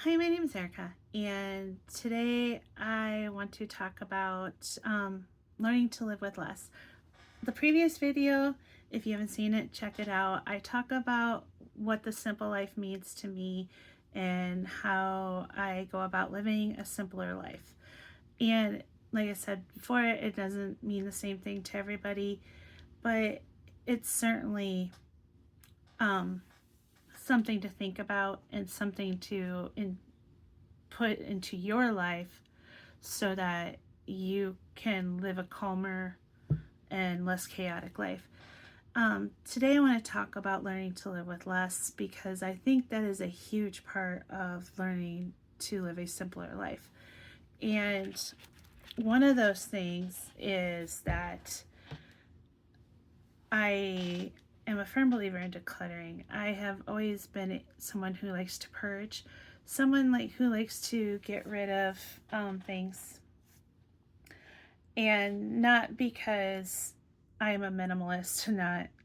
Hi, my name is Erica, and today I want to talk about learning to live with less. The previous video, if you haven't seen it, check it out. I talk about what the simple life means to me and how I go about living a simpler life. And like I said before, it doesn't mean the same thing to everybody, but it's certainly um, something to think about and something to put into your life so that you can live a calmer and less chaotic life. Today, I want to talk about learning to live with less because I think that is a huge part of learning to live a simpler life. And one of those things is that I am a firm believer in decluttering. I have always been someone who likes to purge, someone who likes to get rid of things, and not because I am a minimalist.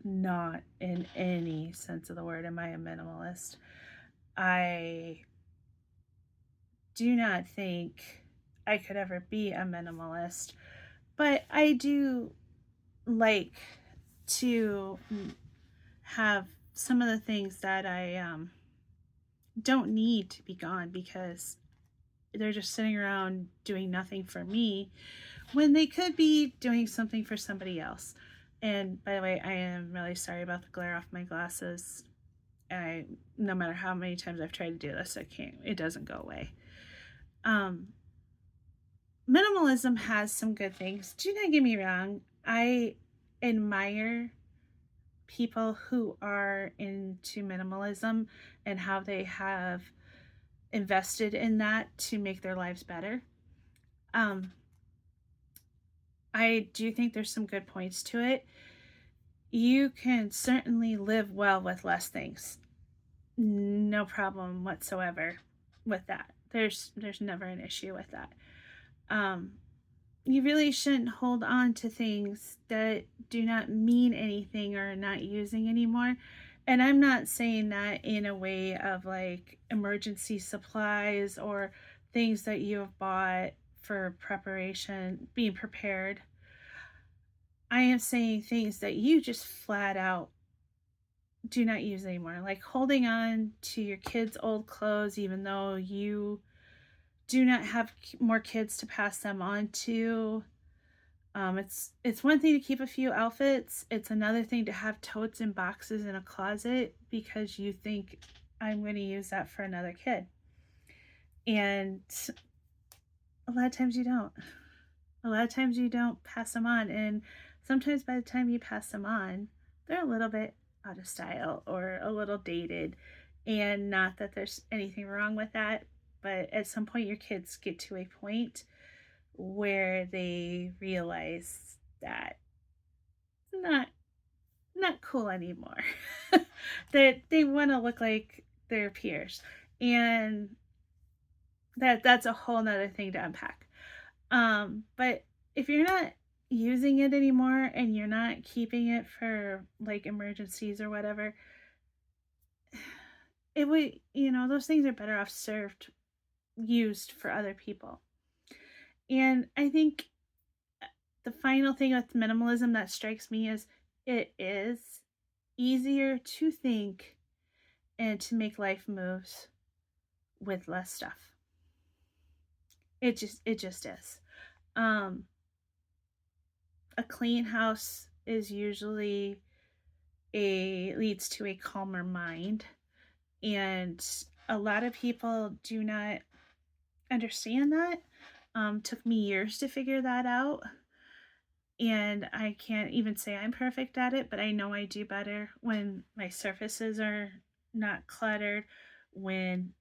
Not in any sense of the word am I a minimalist. I do not think I could ever be a minimalist, but I do like to have some of the things that I don't need to be gone because they're just sitting around doing nothing for me when they could be doing something for somebody else. And by the way, I am really sorry about the glare off my glasses. No matter how many times I've tried to do this, it doesn't go away. Um, Minimalism has some good things. Do not get me wrong. I admire people who are into minimalism and how they have invested in that to make their lives better. Um, I do think there's some good points to it. You can certainly live well with less things. No problem whatsoever with that. There's never an issue with that. Um, you really shouldn't hold on to things that do not mean anything or are not using anymore. And I'm not saying that in a way of like emergency supplies or things that you have bought for preparation, being prepared. I am saying things that you just flat out do not use anymore. Like holding on to your kids' old clothes, even though you do not have more kids to pass them on to. It's one thing to keep a few outfits. It's another thing to have totes and boxes in a closet because you think I'm going to use that for another kid. And a lot of times you don't. A lot of times you don't pass them on. And sometimes by the time you pass them on, they're a little bit out of style or a little dated. And not that there's anything wrong with that, but at some point your kids get to a point where they realize that it's not cool anymore. That they want to look like their peers. And that's a whole nother thing to unpack. But if you're not using it anymore and you're not keeping it for like emergencies or whatever, it would, those things are better off used for other people. And I think the final thing with minimalism that strikes me is it is easier to think and to make life moves with less stuff. It just is. Um, a clean house is usually a leads to a calmer mind, and a lot of people do not understand that. Took me years to figure that out, and I can't even say I'm perfect at it, but I know I do better when my surfaces are not cluttered, when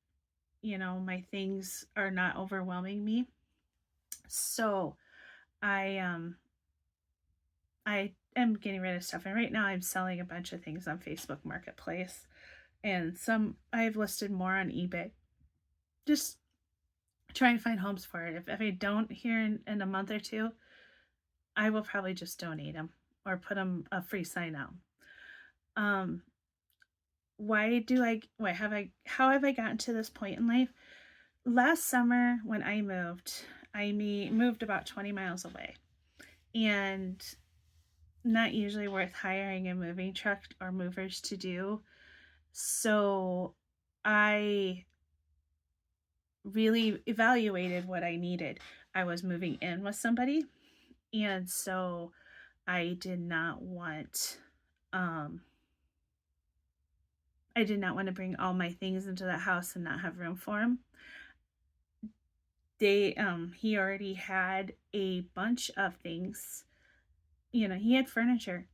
my things are not overwhelming me. So I am getting rid of stuff, and right now I'm selling a bunch of things on Facebook Marketplace, and some I've listed more on eBay. Just trying to find homes for it. If I don't here in a month or two, I will probably just donate them or put them a free sign out. Um, why do I? Why have I? How have I gotten to this point in life? last summer when I moved about 20 miles away, and not usually worth hiring a moving truck or movers to do. So I really evaluated what I needed. I was moving in with somebody, and so I did not want um I did not want to bring all my things into the house and not have room for them. He already had a bunch of things. He had furniture.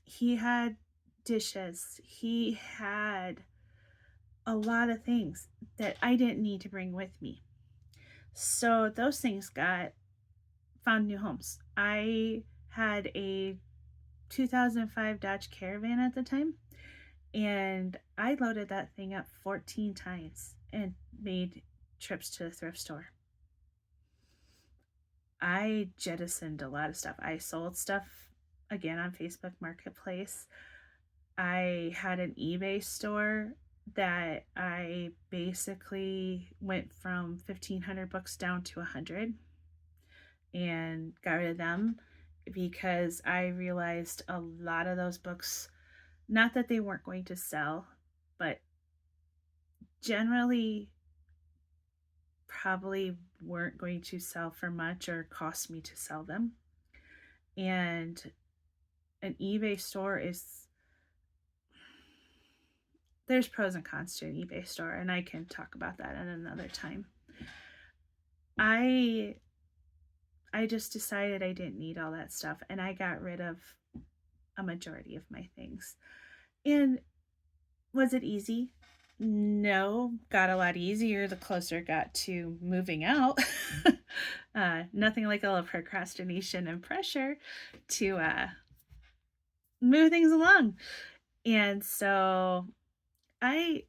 He had dishes. He had a lot of things that I didn't need to bring with me. So those things got found new homes. I had a 2005 Dodge Caravan at the time, and I loaded that thing up 14 times and made trips to the thrift store. I jettisoned a lot of stuff. I sold stuff again on Facebook Marketplace. I had an eBay store that I basically went from 1,500 books down to 100 and got rid of them because I realized a lot of those books, not that they weren't going to sell, but generally probably weren't going to sell for much or cost me to sell them. And an eBay store there's pros and cons to an eBay store, and I can talk about that at another time. I just decided I didn't need all that stuff, and I got rid of a majority of my things. And was it easy? No, got a lot easier the closer it got to moving out. Nothing like a little procrastination and pressure to move things along. And so I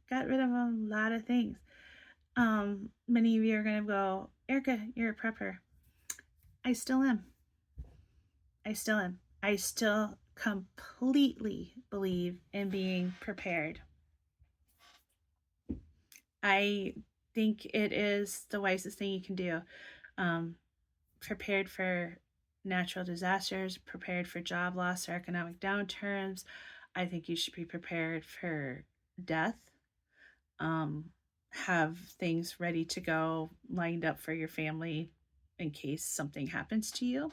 got rid of a lot of things. Many of you are gonna go, Erica, you're a prepper. I still am. I still completely believe in being prepared. I think it is the wisest thing you can do. Prepared for natural disasters, prepared for job loss or economic downturns. I think you should be prepared for death. Have things ready to go, lined up for your family in case something happens to you.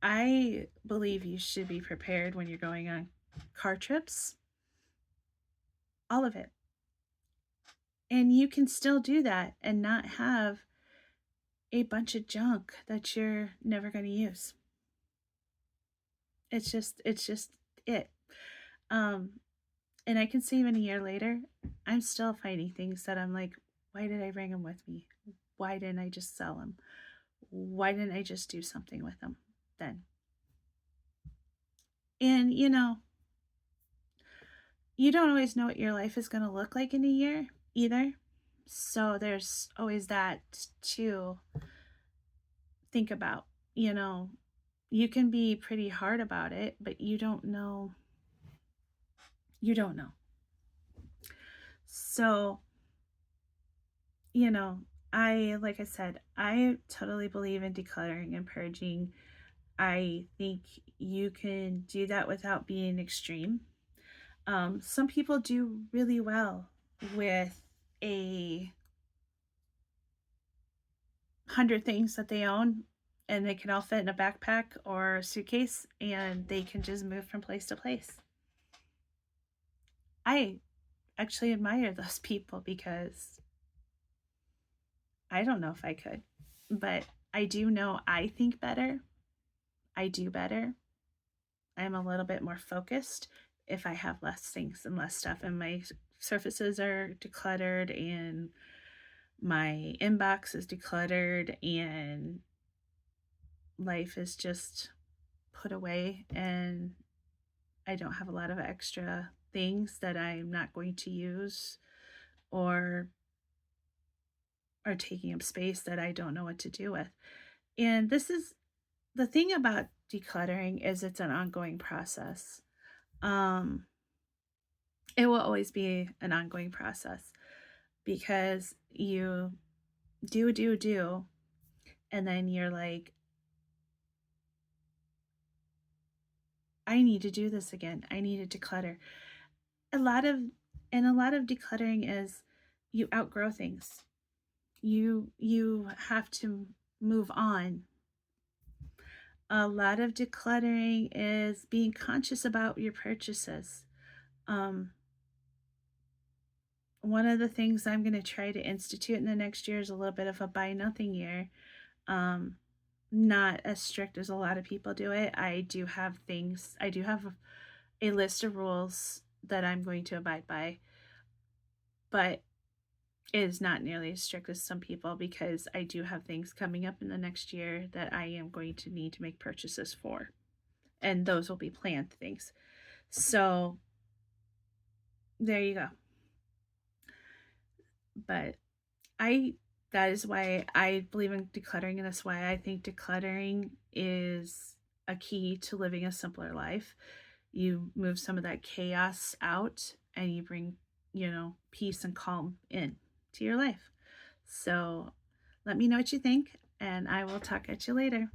I believe you should be prepared when you're going on car trips. All of it. And you can still do that and not have a bunch of junk that you're never going to use. It's just it. And I can see even a year later, I'm still finding things that I'm like, why did I bring them with me? Why didn't I just sell them? Why didn't I just do something with them then? And you don't always know what your life is going to look like in a year either. So there's always that to think about. You can be pretty hard about it, but you don't know. So, like I said, I totally believe in decluttering and purging. I think you can do that without being extreme. Some people do really well with 100 things that they own, and they can all fit in a backpack or a suitcase, and they can just move from place to place. I actually admire those people because I don't know if I could, but I do know I think better. I do better. I'm a little bit more focused if I have less things and less stuff, and my surfaces are decluttered, and my inbox is decluttered, and life is just put away, and I don't have a lot of extra things that I'm not going to use or are taking up space that I don't know what to do with. And this is the thing about decluttering, is it's an ongoing process. It will always be an ongoing process. because you do, and then you're like, I need to do this again. I need to declutter. A lot of a lot of decluttering is you outgrow things. You have to move on. A lot of decluttering is being conscious about your purchases. Um, One of the things I'm going to try to institute in the next year is a little bit of a buy nothing year. Um, Not as strict as a lot of people do it. I do have a list of rules that I'm going to abide by, but it is not nearly as strict as some people because I do have things coming up in the next year that I am going to need to make purchases for. And those will be planned things. So there you go. But I that is why I believe in decluttering, and that's why I think decluttering is a key to living a simpler life. You move some of that chaos out and you bring, peace and calm in to your life. So let me know what you think, and I will talk at you later.